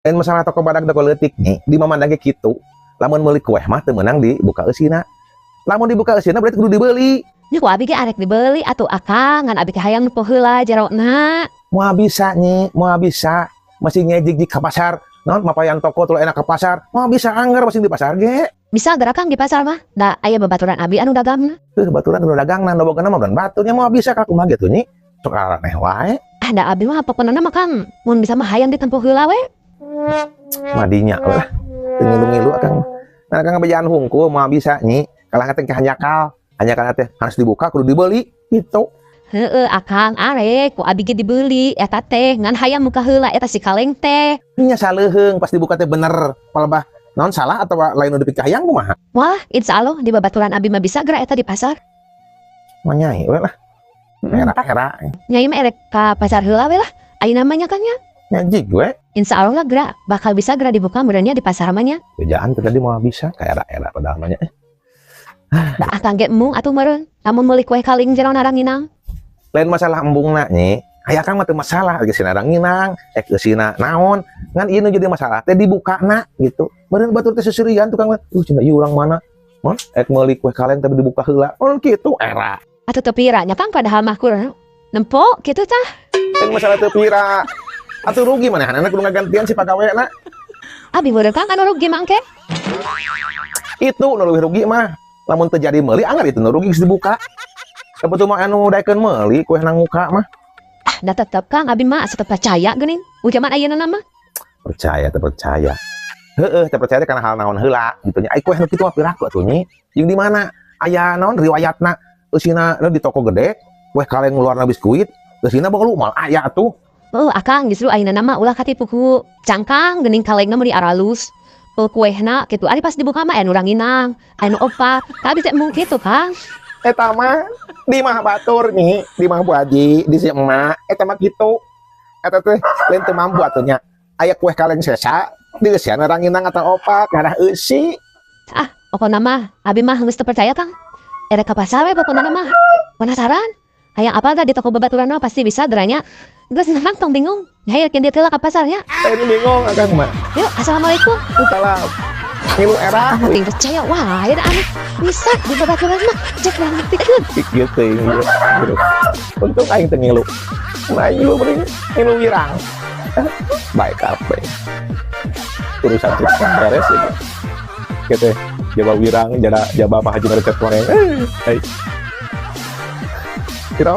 lain masalah toko badak toko leutik nih di mamandang ge kitu lamun meuli kueh mah teu meunang dibuka eusina lamun dibuka eusina berarti kudu dibeli Nya ku abi ge arek dibeli atuh akang ngan abi ge hayang nu heula jerona. moal bisa nih moal bisa masih ngejig ka pasar naon mapayan toko tuh enak ke pasar moal bisa anggar masih di pasar ge Bisa gerakang di pasar mah. Da aya babaturan abi anu dagang. baturan udah dagangna ndobogeuna mah dan baturnya moal bisa ka kumaha gitu nya sok araneh wae Ah da abi mah pokona mah kang mun bisa mah hayang ditempuh heula we. madinya lah ngilu-ngilu akang nah akang bejaan hungkul moal bisa nih kalah teh hanyakal teh harus dibuka kudu dibeli gitu Heeh akang arek ku abi ge dibeli eta teh ngan hayang muka heula eta si kaleng teh. nya saleuheung pas dibuka teh bener palebah naon salah atau lain udah pikir hayang kumaha Wah, insyaallah di babaturan abi mah bisa gerak eta di pasar. mah nyai we lah era Nyai mah erek ka pasar heula we lah. Aya namanya kan nya. ngajig gue Insyaallah lah gerak bakal bisa gerak dibuka meureunnya di pasar mah nya. bejaan teh tadi mau bisa ka era padahal mah nya Da akang ge mung atuh meureun. Lamun meuli kue kaling jero naranginang. lain masalah embungna nya aya kan mah teu masalah geus naranginang geusina naon ngan ieu nu jadi masalah teh dibukana gitu meureun batur teh susurian tukang cenah ieu urang mana mon meuli kue kaleng tapi dibuka heula mun kitu era Atuh teu pira nya Kang padahal mah kurang nempok kitu tah. lain masalah teu pira atuh rugi mana anak kudu ngagantian si pagawena Abi meureun Kang anu rugi mangke. itu nu leuwih rugi mah lamun teu jadi meuli anggar itu nu rugi geus dibuka kebetul mah anu daekeun meuli kue nang muka mah Ah, da tetep Kang abi mah asa teu percaya geuning. Ujaman ayeuna mah. percaya teu percaya teu percaya teh kana hal naon heula gitu nya ai kue nu kitu mah piraku atuh nya jeung di mana aya naon riwayatna eusina di toko gede kue kaleng luarna biskuit eusina bolu mal aya atuh Oh, akang justru ayeuna nama ulah katipu ku cangkang geuning kalengna mah di aralus. Pul kuehna kitu ari pas dibuka mah anu ranginang, anu opat. Tapi teh mung kitu Kang. eta mah di mah batur nih di mah Bu Haji di si emak eta mah kitu eta teh lain teu mampu atuh nya aya kue kaleng sesa di geusina ranginang atau opat ngarah eusi Ah, pokona mah abi mah geus teu percaya Kang. Erek ka pasar we pokona mah. Penasaran? Hayang apa tah di toko babaturan mah pasti bisa deranya. Geus nang tong bingung. Hayeun dia teh ka pasarnya. ini bingung akang mah Yuk, assalamualaikum. salam ngilu era Ah, ting percaya. Wah, ya anu bisa di babaturan mah. Cek ngartikeun. gitu gitu untuk aing teu ngilu nah ngilu mending ngilu wirang baik apa urusan kita beres ya gitu jaba wirang jaba Pak Haji Recep Koreng kira